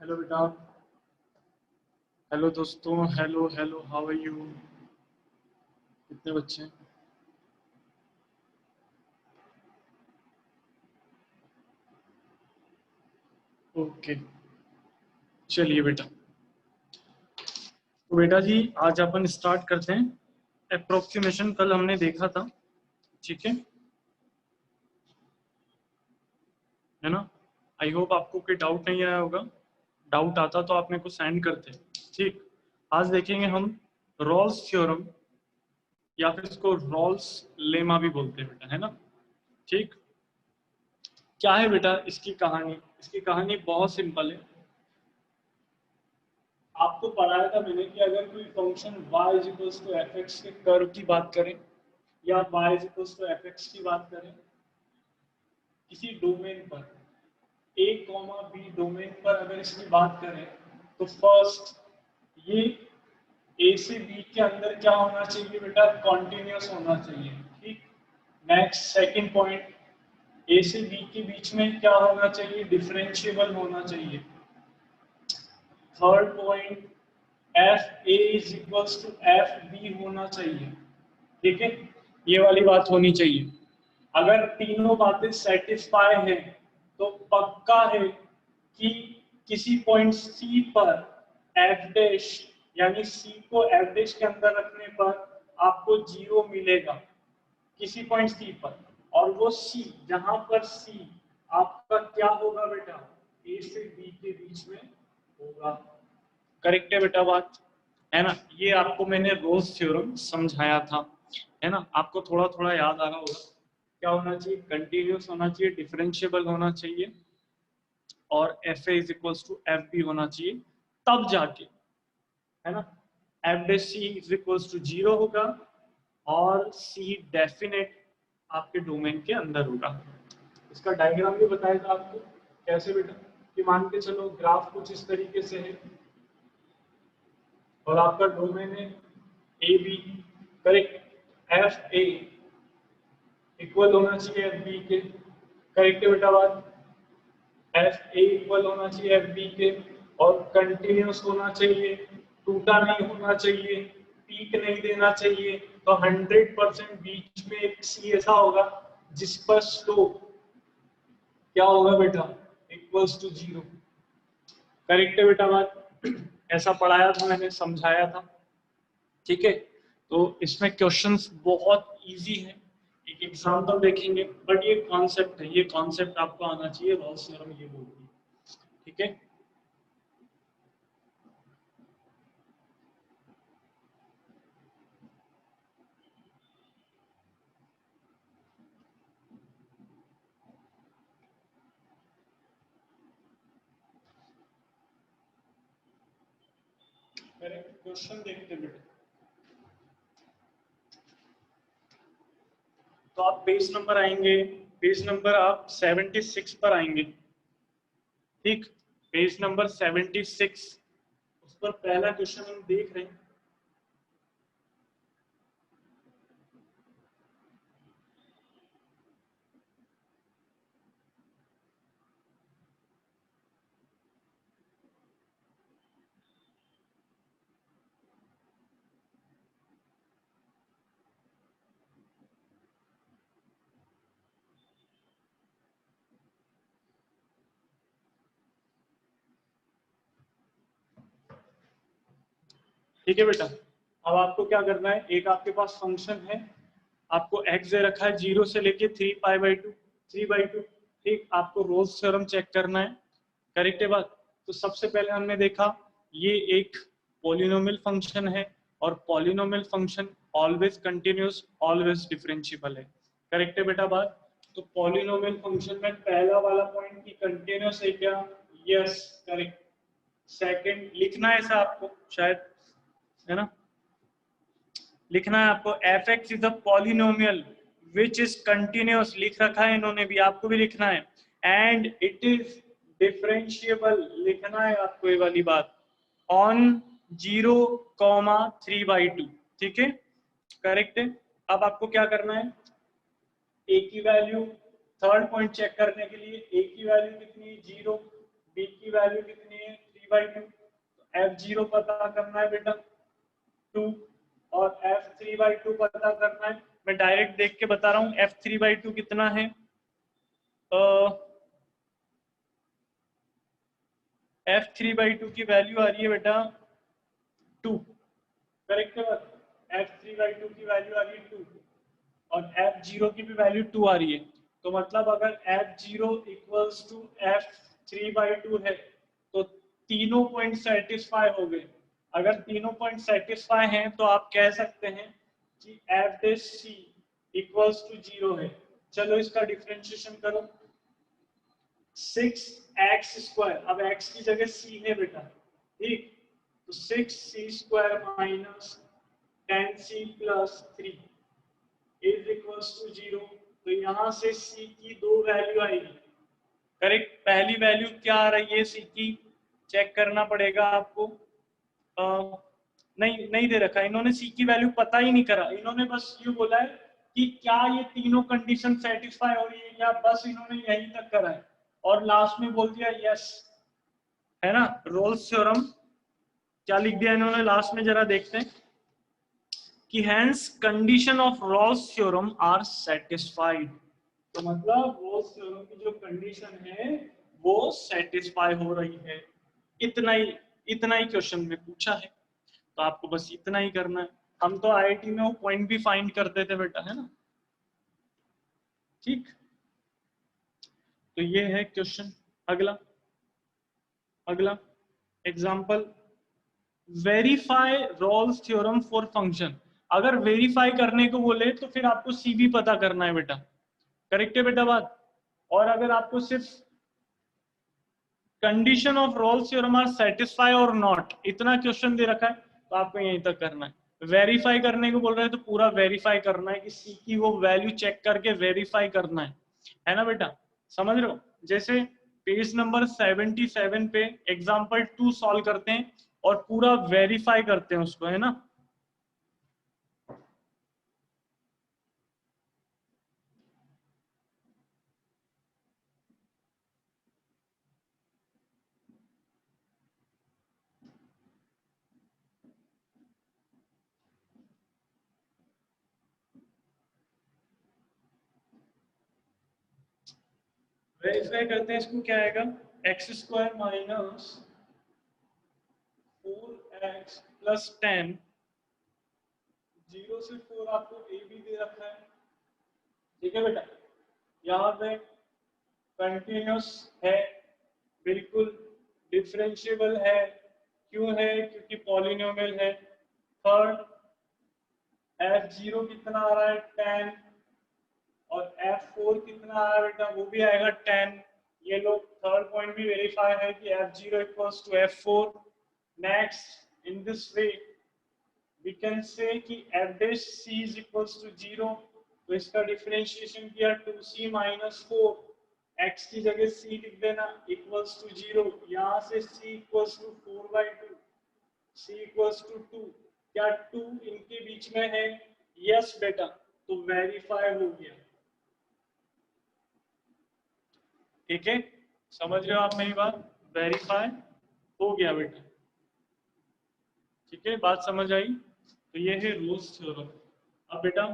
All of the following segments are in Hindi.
हेलो बेटा। हेलो दोस्तों। Hello hello, how are you? कितने बच्चे हैं? ओके, चलिए बेटा। तो बेटा जी, आज अपन स्टार्ट करते हैं। अप्रोक्सीमेशन कल हमने देखा था, ठीक है ना? आई होप आपको कोई डाउट नहीं आया होगा। डाउट आता तो आप मेरे को सेंड करते। ठीक, आज देखेंगे हम रॉल्स थ्योरम, या फिर इसको रॉल्स लेमा भी बोलते हैं बेटा, है ना? ठीक, क्या है बेटा इसकी कहानी? इसकी कहानी बहुत सिंपल है। आपको पढ़ाया था मैंने कि अगर कोई function y is to f x के कर्व की बात करें, या y is to f x की बात करें किसी डोमेन पर, a कॉमा बी डोमेन पर अगर इसकी बात करें, तो फर्स्ट ये a से b के अंदर क्या होना चाहिए बेटा? कॉन्टिन्यूस होना चाहिए। ठीक, नेक्स्ट सेकंड पॉइंट, a से b के बीच में क्या होना चाहिए? डिफरेंशिएबल होना चाहिए। Third point, f A is equals to F b होना चाहिए। ठीक है, ये वाली बात होनी चाहिए। अगर तीनों बातें सेटिस्फाई हैं तो पक्का है कि किसी पॉइंट सी पर एफ डैश, यानी सी को एफ डैश के अंदर रखने पर आपको जीरो मिलेगा किसी पॉइंट सी पर। और वो सी, जहां पर सी आपका क्या होगा बेटा? ए से बी के बीच में होगा। करेक्ट है बेटा बात, है ना? ये आपको मैंने रोल्स थ्योरम समझाया था, है ना? आपको थोड़ा थोड़ा याद आ रहा होगा। क्या होना चाहिए? कंटिन्यूस होना चाहिए, डिफरेंशिएबल होना चाहिए, और f A is equals to F b होना चाहिए, तब जाके, है ना, f dash c is equals to zero होगा, और सी डेफिनेट आपके डोमेन के अंदर होगा। इसका डायग्राम भी बताया था आपको। कैसे बेटा? कि मान के चलो ग्राफ कुछ इस तरीके से है, और आपका डोमेन है a b. Correct, f a equal होना चाहिए एफ बी के। करेक्ट है बेटा बात? एफ ए इक्वल होना चाहिए एफ बी के, और कंटिन्यूस होना चाहिए, टूटा नहीं होना चाहिए, पीक नहीं देना चाहिए। तो 100% बीच में एक सी ऐसा होगा जिस पर स्लोप क्या होगा बेटा? Equals to zero. करेक्ट है बेटा बात? ऐसा पढ़ाया था मैंने, समझाया था। ठीक है, तो इसमें क्वेश्चंस बहुत इजी हैं। एक एग्जांपल देखेंगे, बट ये कॉन्सेप्ट है, ये कॉन्सेप्ट आपको आना चाहिए। रॉल्स थ्योरम ये बोलती है, ठीक है? करेक्ट, क्वेश्चन देखते बेटे। तो आप पेज नंबर आएंगे, पेज नंबर आप 76 पर आएंगे। ठीक, पेज नंबर 76, उस पर पहला क्वेश्चन हम देख रहे हैं। ठीक है बेटा, अब आपको क्या करना है? एक आपके पास फंक्शन है, आपको एक्स दे रखा है 0 से लेके 3π/2, 3/2। ठीक, आपको रोल्स थ्योरम चेक करना है। करेक्ट है बात? तो सबसे पहले हमने देखा ये एक पॉलिनोमियल फंक्शन है, और polynomial function always continuous, always differentiable है। करेक्ट है बेटा बात? तो पॉलिनोमियल फंक्शन में पहला वाला पॉइंट की कंटिन्यूस है क्या? Yes, correct. सेकंड लिखना है ऐसा आपको शायद, है ना? लिखना है आपको F x is a polynomial which is continuous, लिख रखा है इन्होंने भी, आपको भी लिखना है। एंड इट इज डिफरेंशिएबल, लिखना है आपको ये वाली बात, ऑन 0,3/2। ठीक है, करेक्ट है। अब आपको क्या करना है? ए की वैल्यू, थर्ड पॉइंट चेक करने के लिए, ए की वैल्यू कितनी है? 0, बी की वैल्यू कितनी है? f3/2, तो f0 पता करना है बेटा 2 और f3/2 पता करना है। मैं डायरेक्ट देख के बता रहा हूँ f3/2 कितना है। f3/2 की वैल्यू आ रही है बेटा 2, करेक्ट है बात। f3/2 की वैल्यू आ रही है 2 और f0 की भी वैल्यू 2 आ रही है। तो मतलब अगर f0 इक्वल्स टू f3/2 है तो तीनों पॉइंट सेटिस्फाई हो गए। अगर तीनों पॉइंट सेटिस्फाई हैं तो आप कह सकते हैं कि f dash c equals to 0 है। चलो इसका डिफरेंशिएशन करो। 6x², अब x की जगह c है बेटा, ठीक। तो 6c² minus 10c plus 3 is equals to 0। तो यहां से c की दो वैल्यू आएगी, करेक्ट। पहली वैल्यू क्या आ रही है c की, चेक करना पड़ेगा आपको। नहीं नहीं दे रखा, इन्होंने c की वैल्यू पता ही नहीं करा। इन्होंने बस ये बोला है कि क्या ये तीनों कंडीशन सेटिस्फाई हो रही है क्या, बस इन्होंने यहीं तक करा है और लास्ट में बोल दिया यस, है ना। रोल्स थ्योरम क्या लिख दिया इन्होंने लास्ट में, जरा देखते हैं कि hence condition of Rolle's theorem are satisfied. तो मतलब रोल्स थ्योरम की जो कंडीशन है वो सेटिस्फाई हो रही है। इतना ही क्वेश्चन में पूछा है, तो आपको बस इतना ही करना है। हम तो आईआईटी में वो पॉइंट भी फाइंड करते थे बेटा, है ना, ठीक। तो ये है क्वेश्चन। अगला अगला example, verify Rolle's theorem for function. अगर वेरीफाई करने को बोले तो फिर आपको सी भी पता करना है बेटा, करेक्ट है बेटा बात। और अगर आपको सिर्फ condition of Rolle's theorem are satisfy और नॉट इतना क्वेश्चन दे रखा है तो आपको यहीं तक करना है। वेरीफाई करने को बोल रहे हैं तो पूरा वेरीफाई करना है कि सी की वो वैल्यू चेक करके वेरीफाई करना है ना बेटा, समझ रहे हो। जैसे पेज नंबर 77 पे एग्जाम्पल 2 सॉल्व करते हैं और पूरा वेरीफाई करते हैं उसको, है ना। वेरीफाई करते हैं, इसको क्या आएगा, x² माइनस 4x प्लस 10, 0 से 4 आपको a भी दे रखा है, ठीक है बेटा। यहाँ पे कंटिन्यूस है, बिल्कुल डिफरेंशिएबल है। क्यों है, क्योंकि पॉलिनोमियल है। थर्ड, f0 कितना आ रहा है 10 और f4 कितना आ रहा है बेटा, वो भी आएगा 10। ये लोग थर्ड पॉइंट भी वेरीफाई है कि f0 equals to f4। Next, in this way we can say कि f dash c is equals to 0। तो इसका डिफरेंशिएशन किया 2c माइनस 4, x की जगह c लिख देना इक्वल्स टू 0। यहाँ से c equals to 4/2, c equals to 2। क्या 2 इनके बीच में है, यस बेटा, तो वेरीफाई हो गया, ठीक है। समझ रहे हो आप मेरी बात, वेरीफाई हो गया बेटा, ठीक है, बात समझ आई। तो ये है रोल्स थ्योरम। अब बेटा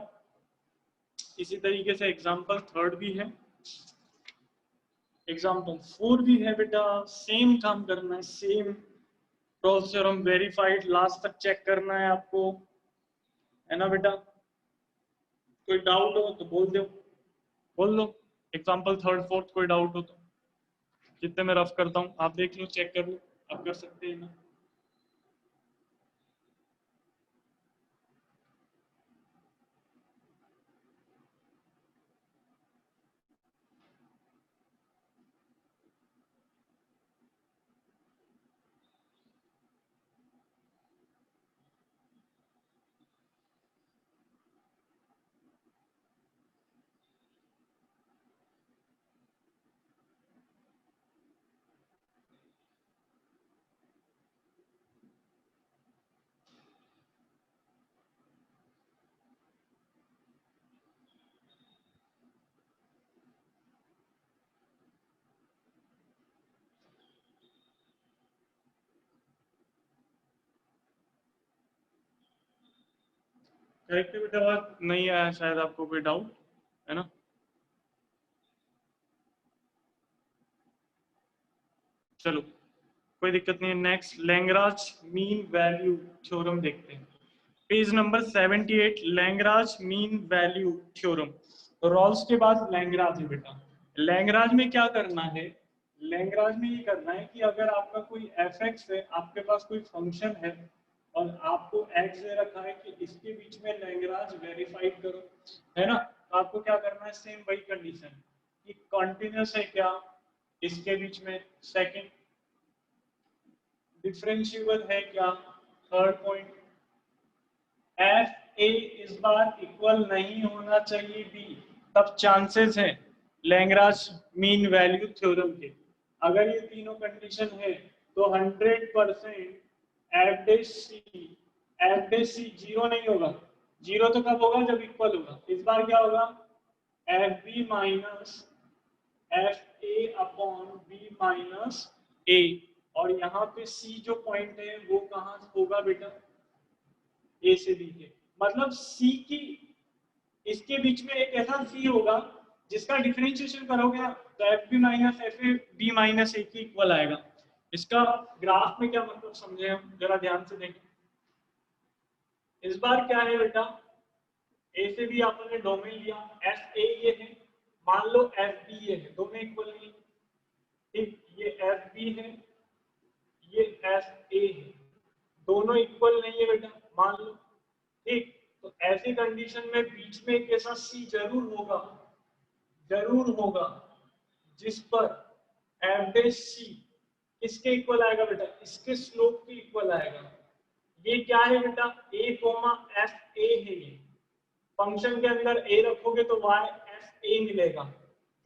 इसी तरीके से एग्जाम्पल थर्ड भी है, एग्जाम्पल 4 भी है बेटा। सेम काम करना है, same Rolle's theorem verified last तक चेक करना है आपको, है ना बेटा। कोई डाउट हो तो बोल दो, बोल दो। एग्जाम्पल थर्ड फोर्थ कोई डाउट हो तो, जितने मैं रफ करता हूँ आप देख लो, चेक कर लो, आप कर सकते हैं ना। करेक्ट है बेटा, बात नहीं आया शायद आपको कोई डाउट, है ना? चलो कोई दिक्कत नहीं है। Next Lagrange mean value theorem देखते हैं। Page number 78, Lagrange mean value theorem. Rolle's के बाद लैंग्राज है बेटा। लैंग्राज में क्या करना है? लैंग्राज में ये करना है कि अगर आपका कोई एफ एक्स है, आपके पास कोई फंक्शन है और आपको एक्स दे रखा है कि इसके बीच में लैंग्राज वेरीफाइड करो, है ना? तो आपको क्या करना है? सेम वही कंडीशन कि कॉन्टिन्यूस है क्या इसके बीच में, सेकंड डिफरेंशिएबल है क्या, थर्ड पॉइंट एफ ए इस बार इक्वल नहीं होना चाहिए बी, तब चांसेस है लैंग्राज मीन वैल्यू थ्योरम के। अगर ये तीनों कंडीशन है तो 100% एफ डे सी जीरो नहीं होगा। जीरो तो कब होगा? जब इक्वल होगा। इस बार क्या होगा? F B minus F A upon B minus A. और यहाँ पे सी जो पॉइंट है वो कहाँ होगा बेटा? ए से बी के, मतलब सी की इसके बीच में एक ऐसा सी होगा जिसका डिफरेंशिएशन करोगे ना तो F B minus F A B minus A के इक्वल आएगा। इसका ग्राफ में क्या मतलब समझे हम, जरा ध्यान से देखें। इस बार क्या है बेटा? ए से बी आपने डोमेन लिया, एफ ए ये है, मान लो एफ बी ये है, दोनों इक्वल नहीं। ठीक, ये एफ बी है, ये एफ ए है, दोनों इक्वल नहीं है बेटा, मान लो। ठीक, तो ऐसी कंडीशन में बीच में एक ऐसा सी जरूर होगा जिस पर एवरेज सी किसके इक्वल आएगा बेटा? इसके स्लोप के इक्वल आएगा। ये क्या है बेटा? ए कोमा एफ ए है। ये फंक्शन के अंदर ए रखोगे तो वाई एफ ए मिलेगा,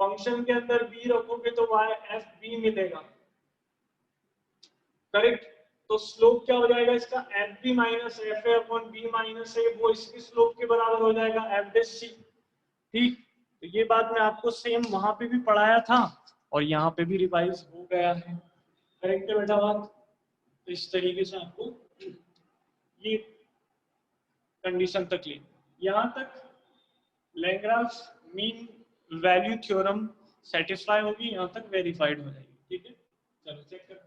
फंक्शन के अंदर बी रखोगे तो वाई एफ बी मिलेगा। करेक्ट? तो स्लोप क्या हो जाएगा इसका? F B minus F A upon B minus A, वो इसकी स्लोप के बराबर हो जाएगा एवरेज सी। ठीक, तो ये बात मैं आपको सेम वहां पे भी पढ़ाया था और यहाँ पे भी रिवाइज हो गया है। करेक्ट है बेटा बात? तो इस तरीके से आपको ये कंडीशन तक ली, यहाँ तक Lagrange mean value theorem satisfy होगी, यहाँ तक वेरीफाइड हो जाएगी। ठीक है, चलो चेक करते हैं।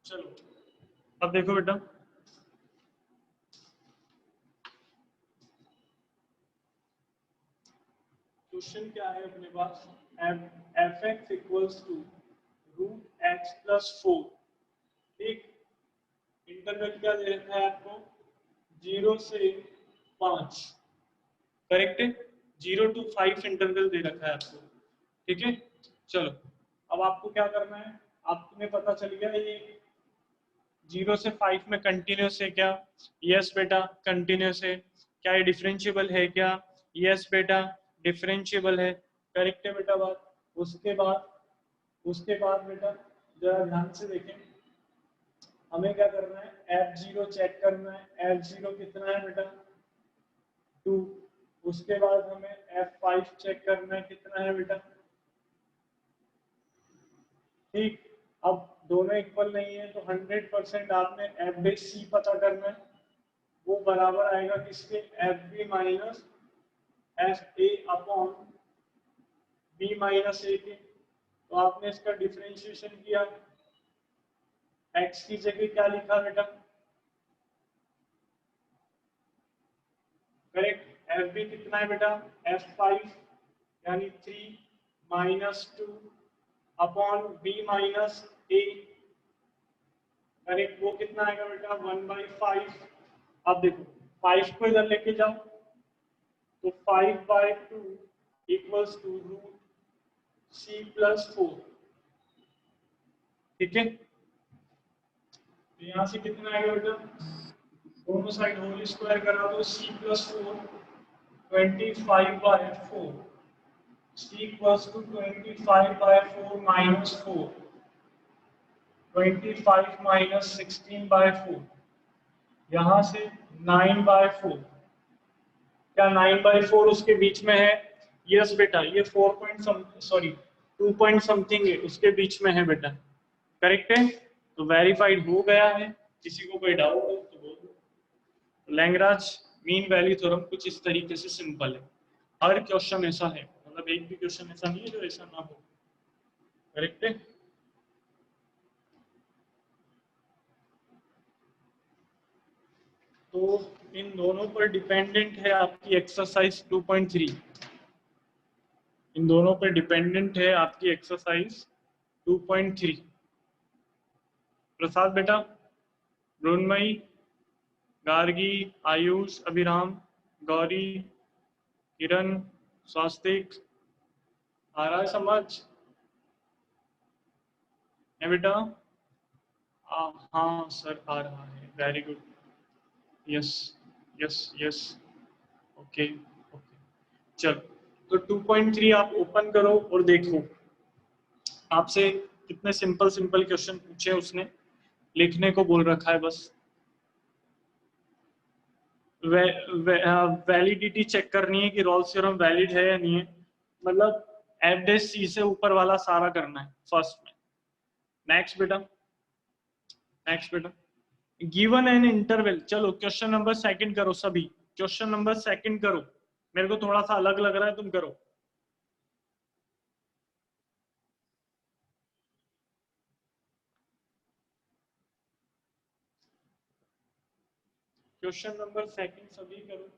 चलो अब देखो बेटा, क्वेश्चन क्या है अपने पास? F X equals to root X plus 4। ठीक, इंटरवल क्या दे रखा है आपको? 0 से 5। करेक्ट है? 0 to 5 इंटरवल दे रखा है आपको। ठीक है, चलो अब आपको क्या करना है? आपने पता चल गया ये 0 से 5 में कंटिन्यूस है क्या? यस बेटा कंटिन्यूस है। क्या ये डिफरेंशिएबल है क्या? यस बेटा डिफरेंशिएबल है। करेक्ट है बेटा बात? उसके बाद बेटा जरा ध्यान से देखें, हमें क्या करना है? F0 चेक करना है। F0 कितना है बेटा? 2। उसके बाद हमें F5 चेक करना है, कितना है बेटा? ठीक, अब दोनों इक्वल नहीं है तो 100% आपने एफ बे सी पता करना है, वो बराबर आएगा किसके? F B minus F A upon B minus A के। तो आपने इसका डिफरेंशिएशन किया, एक्स की जगह क्या लिखा बेटा? करेक्ट, एफ बी कितना है बेटा? F5 यानी 3 माइनस 2 अपॉन बी माइनस ए। करेक्ट, वो कितना आएगा बेटा? 1/5। अब देखो 5 को इधर लेके जाओ तो 5/2 equals to root c plus 4। ठीक है, तो यहाँ से कितना आएगा बेटा? दोनों साइड होल स्क्वायर करा दो, सी plus 4 25/4 c equals to 25/4 minus 4, 25 minus 16/4, यहां से 9/4। क्या 9/4 उसके बीच में है? यस बेटा, ये 4 पॉइंट सॉरी 2 पॉइंट समथिंग है, उसके बीच में है बेटा। करेक्ट है, तो वेरीफाइड हो गया है। किसी को कोई डाउट हो तो बोल दो। लैंग्राज मीन वैल्यू थ्योरम कुछ इस तरीके से सिंपल है। हर क्वेश्चन ऐसा है, मतलब एक भी क्वेश्चन ऐसा नहीं है जो ऐसा ना हो। करेक्ट है। तो इन दोनों पर डिपेंडेंट है आपकी एक्सरसाइज 2.3। इन दोनों पर डिपेंडेंट है आपकी एक्सरसाइज 2.3। प्रसाद बेटा, मृण्मयी, गार्गी, आयुष, अभिराम, गौरी, किरण, स्वास्तिक, आ रहा है समझ? है बेटा? हाँ सर आ रहा है, very good. Yes yes yes, okay okay. चल, तो 2.3 आप ओपन करो और देखो आपसे कितने सिंपल सिंपल क्वेश्चन पूछे उसने। लिखने को बोल रखा है बस। वैलिडिटी चेक करनी है कि रॉल्स थ्योरम वैलिड है या नहीं है। मतलब एफ डैश सी से ऊपर वाला सारा करना है फर्स्ट में। नेक्स्ट बेटा, नेक्स्ट बेटा, गिवन एन इंटरवल। चलो क्वेश्चन नंबर सेकंड करो सभी, क्वेश्चन नंबर सेकंड करो। मेरे को थोड़ा सा अलग लग रहा है, तुम करो। क्वेश्चन नंबर सेकंड सभी करो।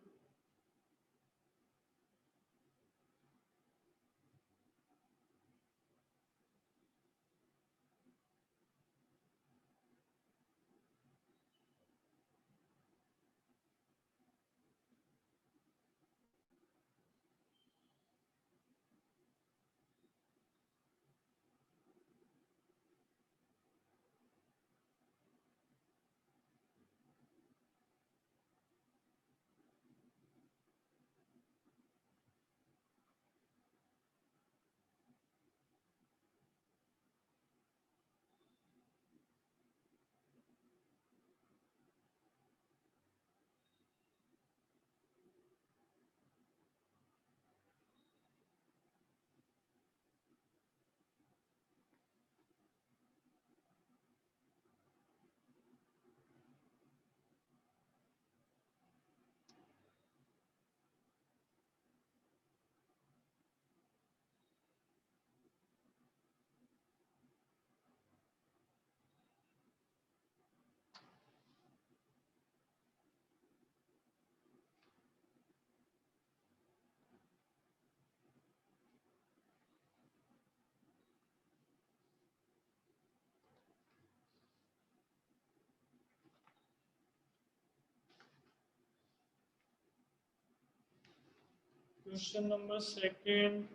Question number second,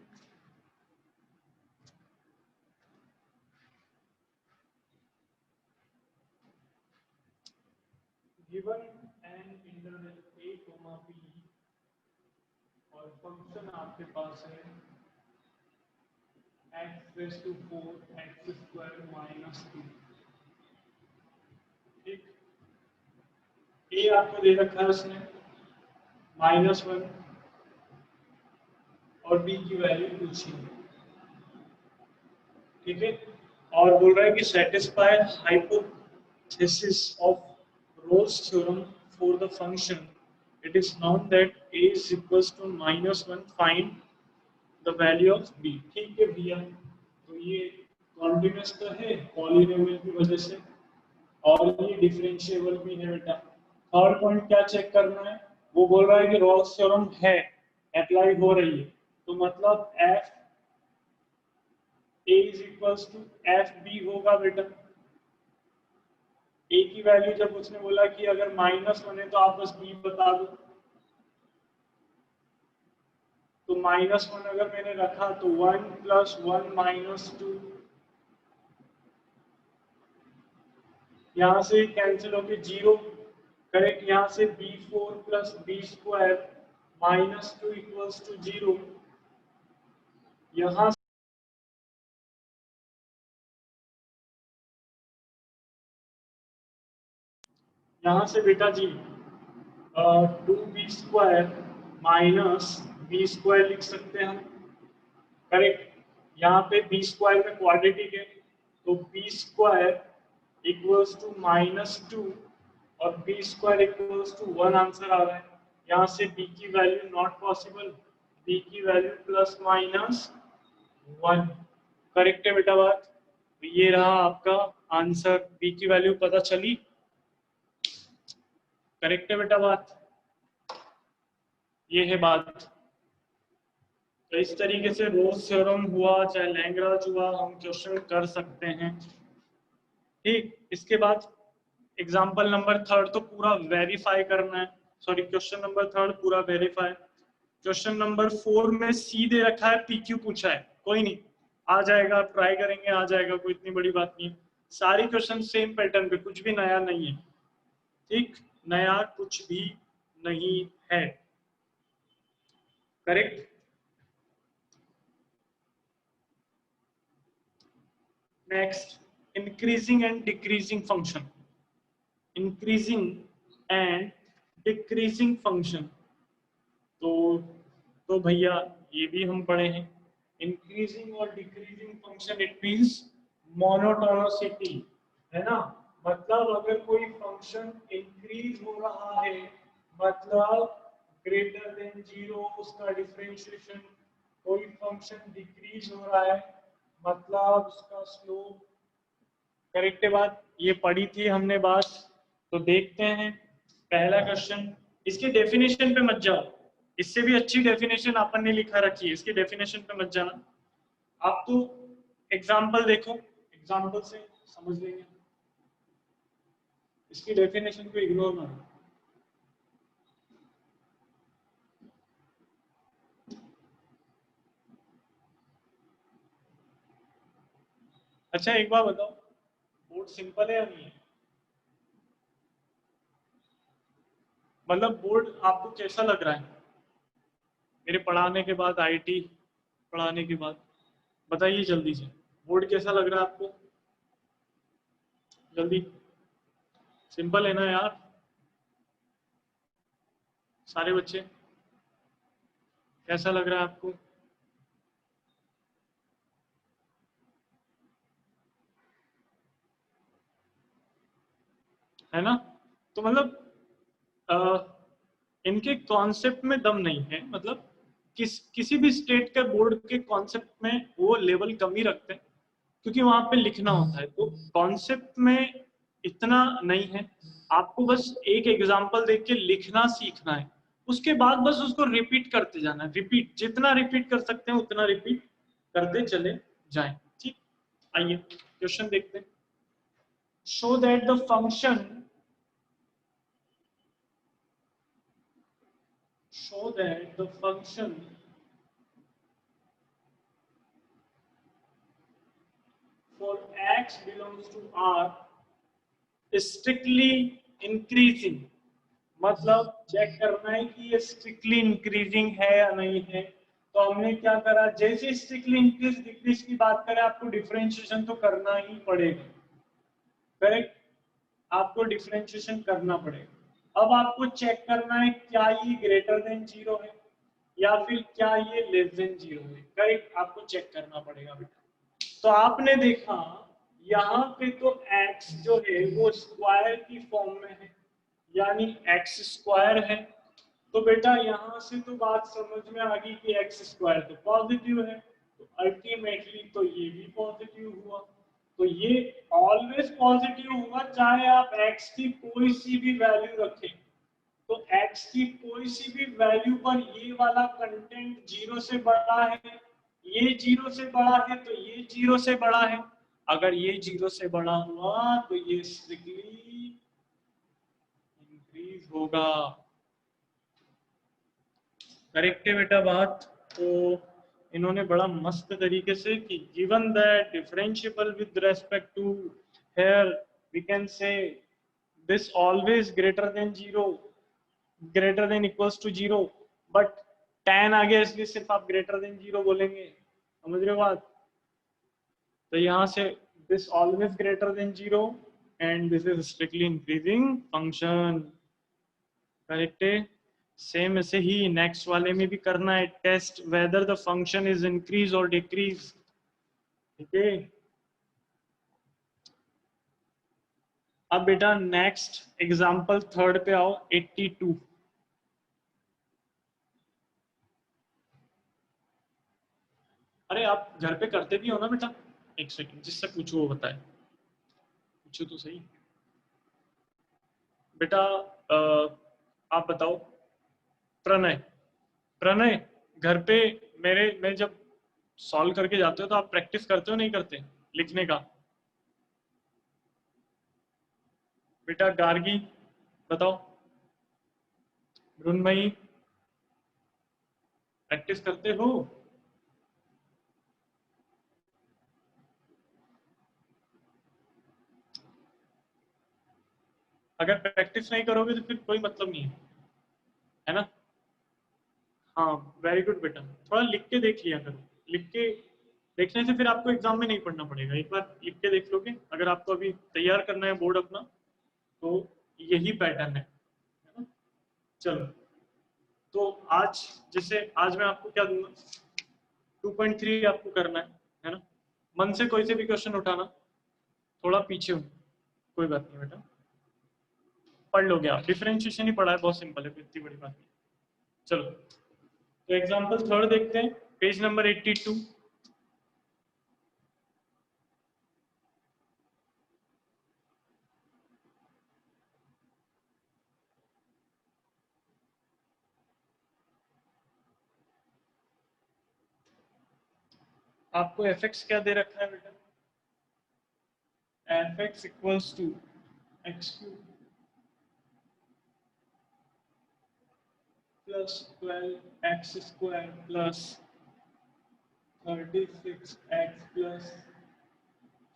given an interval a, b और फंक्शन आपके पास है x⁴ x² माइनस 2। ठीक, ए आपको दे रखा है उसने -1 और बी की वैल्यू पूछी है। ठीक है, और बोल रहा है कि satisfy hypothesis of Rolle's theorem for the function it is known that a is equals to -1, find the value of b। ठीक है भैया, तो ये कॉन्टिन्यूअस तो है पॉलिनोमियल की वजह से, और ये डिफरेंशिएबल भी है बेटा। थर्ड पॉइंट क्या चेक करना है? वो बोल रहा है कि रॉल्स थ्योरम है, अप्लाई हो रही है, तो मतलब F A is equals to F B होगा बेटा। ए की वैल्यू जब उसने बोला कि अगर -1 है तो आप बस बी बता दो, तो -1 अगर मैंने रखा तो 1 + 1 - 2, यहाँ से कैंसिल होके 0। करेक्ट, यहाँ से b4 + b² -2 इक्वल्स टू 0, यहाँ से बेटा जी 2b² माइनस b² लिख सकते हैं हम, करेक्ट। यहाँ पे b² में क्वाड्रेटिक है, तो b² इक्वल्स टू -2 और b² इक्वल्स टू 1 आंसर आ रहा है। यहाँ से b की वैल्यू नॉट पॉसिबल, b की वैल्यू +/-1, करेक्ट है बेटा बात। तो ये रहा आपका आंसर, b की वैल्यू पता चली, करेक्ट है बेटा बात। ये है बात। तो इस तरीके से रोल्स थ्योरम हुआ चाहे लैग्रांज हुआ, हम क्वेश्चन कर सकते हैं, ठीक। इसके बाद एग्जाम्पल नंबर 3 तो पूरा वेरीफाई करना है, सॉरी क्वेश्चन नंबर 3 पूरा वेरीफाई। क्वेश्चन नंबर 4 में सी दे रखा है, पीक्यू पूछा है, कोई नहीं आ जाएगा, ट्राई करेंगे आ जाएगा, कोई इतनी बड़ी बात नहीं है। सारी क्वेश्चन सेम पैटर्न पे, कुछ भी नया नहीं है, ठीक, नया कुछ भी नहीं है, correct. Next, increasing and decreasing function, increasing and decreasing function, तो भैया ये भी हम पढ़े हैं। इंक्रीजिंग और decreasing function it means monotonicity, है ना, मतलब अगर कोई फंक्शन इंक्रीज हो रहा है मतलब ग्रेटर देन 0 उसका डिफरेंशिएशन, कोई फंक्शन डिक्रीज हो रहा है मतलब उसका स्लोप, करेक्ट है बात। ये पढ़ी थी हमने बात। तो देखते हैं पहला क्वेश्चन, इसकी डेफिनेशन पे मत जाओ, इससे भी अच्छी डेफिनेशन अपन ने लिखा रखी है, इसकी डेफिनेशन पे मत जाना, आप तो एग्जाम्पल देखो, एग्जाम्पल से समझ लेंगे, इसकी डेफिनेशन को इग्नोर ना करो। अच्छा एक बार बताओ, बोर्ड सिंपल है या नहीं है? मतलब बोर्ड आपको कैसा लग रहा है मेरे पढ़ाने के बाद, आईटी पढ़ाने के बाद, बताइए जल्दी से, बोर्ड कैसा लग रहा है आपको, जल्दी। सिंपल है ना यार सारे बच्चे, कैसा लग रहा है आपको? है ना, तो मतलब इनके कॉन्सेप्ट में दम नहीं है, मतलब किसी भी स्टेट के बोर्ड के कॉन्सेप्ट में वो लेवल कम ही रखते हैं, क्योंकि वहां पे लिखना होता है, तो कॉन्सेप्ट में इतना नहीं है। आपको बस एक एग्जांपल देख के लिखना सीखना है, उसके बाद बस उसको रिपीट करते जाना है, रिपीट जितना रिपीट कर सकते हैं उतना रिपीट करते चले जाएं, ठीक। आइए क्वेश्चन देखते हैं। Show that the function, show that the function for x belongs to R is strictly increasing, मतलब चेक करना है कि ये स्ट्रिक्टली इंक्रीजिंग है या नहीं है। तो हमने क्या करा, जैसे स्ट्रिक्टली इंक्रीज डिक्रीज की बात करें आपको डिफरेंशिएशन तो करना ही पड़ेगा, करेक्ट, आपको डिफरेंशिएशन करना पड़ेगा। अब आपको चेक करना है क्या ये ग्रेटर देन 0 है या फिर क्या ये लेस देन 0 है, करेक्ट, आपको चेक करना पड़ेगा बेटा। तो आपने देखा यहाँ पे तो x जो है वो स्क्वायर की फॉर्म में है, यानी x² है, तो बेटा यहाँ से तो बात समझ में आ गई कि x² तो पॉजिटिव है, तो अल्टीमेटली तो ये भी पॉजिटिव हुआ, तो ये ऑलवेज पॉजिटिव हुआ चाहे आप x की कोई सी भी वैल्यू रखें। तो x की कोई सी भी वैल्यू पर ये वाला कंटेंट 0 से बड़ा है, ये 0 से बड़ा है तो ये 0 से बड़ा है, अगर ये 0 से बड़ा हुआ तो ये स्ट्रिक्टली इंक्रीज होगा, करेक्ट है बेटा बात। तो इन्होंने बड़ा मस्त तरीके से कि given that differentiable with respect to, here we can say this always greater than 0, greater than equals to 0, but tan आ गया इसलिए सिर्फ आप ग्रेटर देन 0 बोलेंगे, समझ रहे हो बात? तो यहाँ से this always greater than 0 and this is strictly increasing function, correct है? सेम ऐसे ही नेक्स्ट वाले में भी करना है, test whether the function is increase और डिक्रीज, ठीक है? अब बेटा नेक्स्ट एग्जांपल थर्ड पे आओ, 82। अरे आप घर पे करते भी हो ना बेटा? एक सेकंड, जिससे पूछो वो बताए, पूछो तो सही बेटा। आप बताओ, प्रणय, प्रणय घर पे मैं जब सॉल्व करके जाते हो तो आप प्रैक्टिस करते हो नहीं करते लिखने का? बेटा गार्गी बताओ, मृण्मयी प्रैक्टिस करते हो? अगर प्रैक्टिस नहीं करोगे तो फिर कोई मतलब नहीं है ना? हाँ वेरी गुड बेटा, थोड़ा लिख के देख लिया करो, लिख के देखने से फिर आपको एग्जाम में नहीं पढ़ना पड़ेगा, एक बार लिख के देख लोगे। अगर आपको अभी तैयार करना है बोर्ड अपना तो यही पैटर्न है ना? चलो, तो आज जैसे आज मैं आपको क्या दूंगा, 2.3 आपको करना है ना? मन से कोई से भी क्वेश्चन उठाना, थोड़ा पीछे हो, कोई बात नहीं बेटा, पढ़ लोगे आप, डिफरेंशिएशन ही पढ़ा है, बहुत सिंपल है, इतनी बड़ी बात नहीं। चलो, तो एग्जांपल थर्ड देखते हैं, पेज नंबर 82। आपको एफ एक्स क्या दे रखा है बेटा? F X equals to X cube plus 12 X square plus 36 X plus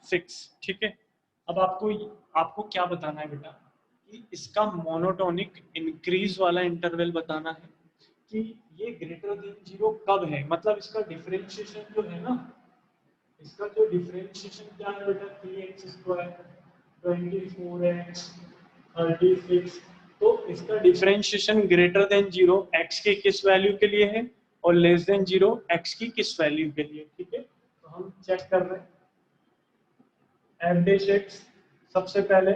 6, ठीक है? अब आपको आपको क्या बताना है बेटा कि इसका मोनोटोनिक इंक्रीज वाला इंटरवल बताना है कि ये ग्रेटर देन 0 कब है, मतलब इसका डिफरेंशिएशन जो है ना, इसका जो डिफरेंशिएशन क्या है बेटा, 3x स्क्वायर 24x 36, तो इसका डिफरेंशिएशन ग्रेटर देन 0 x के किस वैल्यू के लिए है और लेस देन 0 x की किस वैल्यू के लिए, ठीक है? तो हम चेक कर रहे हैं एफ डैश एक्स सबसे पहले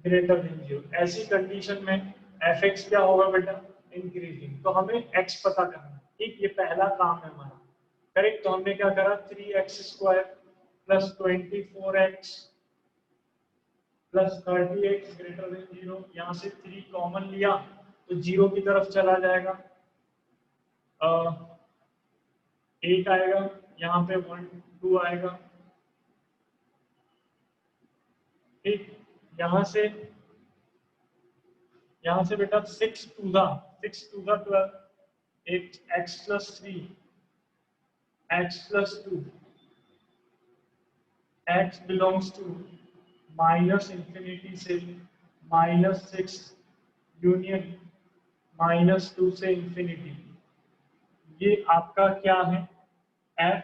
ग्रेटर देन 0, ऐसी कंडीशन में एफ एक्स क्या होगा बेटा, इंक्रीजिंग, तो हमें x पता करना है, ठीक? ये पहला काम है हमारा, करेक्ट? तो हमने क्या करा, 3x square plus 24x plus 30x greater than 0, यहाँ से 3 कॉमन लिया तो 0 की तरफ चला जाएगा, 8 आएगा, यहाँ पे 1 2 आएगा, ठीक? यहाँ से बेटा 6 to the 12, 8 x plus 3 x plus 2, x belongs to minus infinity से -6 यूनियन -2 से इंफिनिटी, ये आपका क्या है, f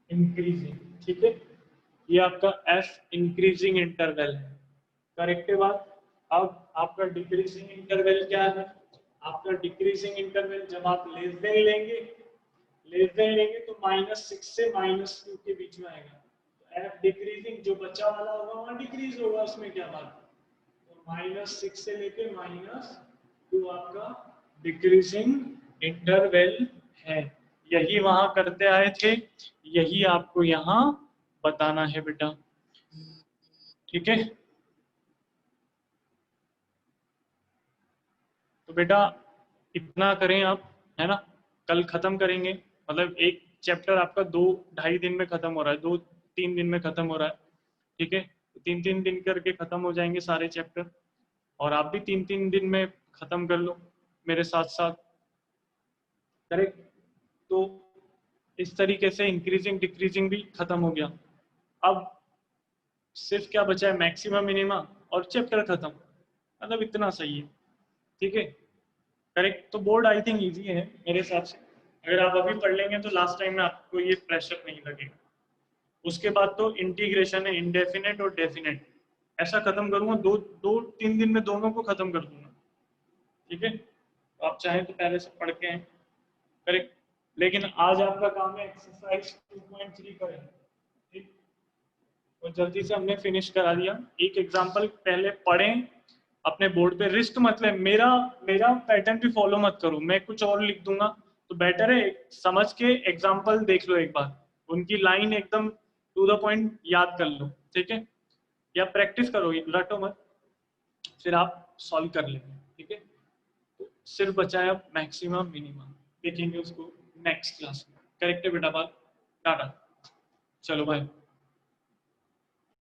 इंक्रीजिंग, ठीक है? ये आपका f इंक्रीजिंग इंटरवल है, करेक्ट है बात? अब आपका डिक्रीजिंग इंटरवल क्या है? आपका डिक्रीजिंग इंटरवल जब आप लेस देन लेंगे, तो -6 से -2 के बीच में आएगा, तो f डिक्रीजिंग जो बचा वाला होगा वहां डिक्रीज होगा, उसमें क्या बात है? तो -6 से लेके -2 आपका डिक्रीजिंग इंटरवल है, यही वहां करते आए थे, यही आपको यहाँ बताना है बेटा, ठीक है? तो बेटा इतना करें आप, है ना? कल खत्म करेंगे, मतलब एक चैप्टर आपका 2-2.5 दिन में खत्म हो रहा है, 2-3 दिन में खत्म हो रहा है, ठीक है? 3-3 दिन करके खत्म हो जाएंगे सारे चैप्टर, और आप भी 3-3 दिन में खत्म कर लो मेरे साथ साथ, करेक्ट? तो इस तरीके से इंक्रीजिंग डिक्रीजिंग भी खत्म हो गया। अब सिर्फ क्या बचा है, मैक्सिमम मिनिमा और चैप्टर खत्म, मतलब इतना सही है, ठीक है? करेक्ट। तो बोर्ड आई थिंक इजी है मेरे हिसाब से, अगर आप अभी पढ़ लेंगे तो लास्ट टाइम में आपको ये प्रेशर नहीं लगेगा। उसके बाद तो इंटीग्रेशन है, इंडेफिनेट और डेफिनेट, ऐसा खत्म करूंगा, 2-3 दिन में दोनों को खत्म कर दूंगा, ठीक है। तो आप चाहें तो पहले से पढ़ के हैं, करेक्ट। लेकिन आज आपका काम है एक्सरसाइज 2.3 करें, ठीक। और जल्दी से हमने फिनिश करा दिया। एक एग्जांपल पहले पढ़ें अपने बोर्ड पे, रिस्ट मतलब मेरा मेरा पैटर्न भी फॉलो मत करो, मैं कुछ और लिख दूंगा, तो बेटर है समझ के एग्जांपल देख लो एक बार, उनकी लाइन एकदम टू द पॉइंट याद कर लो, ठीक है। या प्रैक्टिस करो, रटो मत, फिर आप सॉल्व कर लेंगे, ठीक है। तो सिर्फ बचा है अब मैक्सिमम मिनिमम, देखेंगे उसको नेक्स्ट क्लास में। करेक्ट है बेटा बात, टाटा, चलो बाय।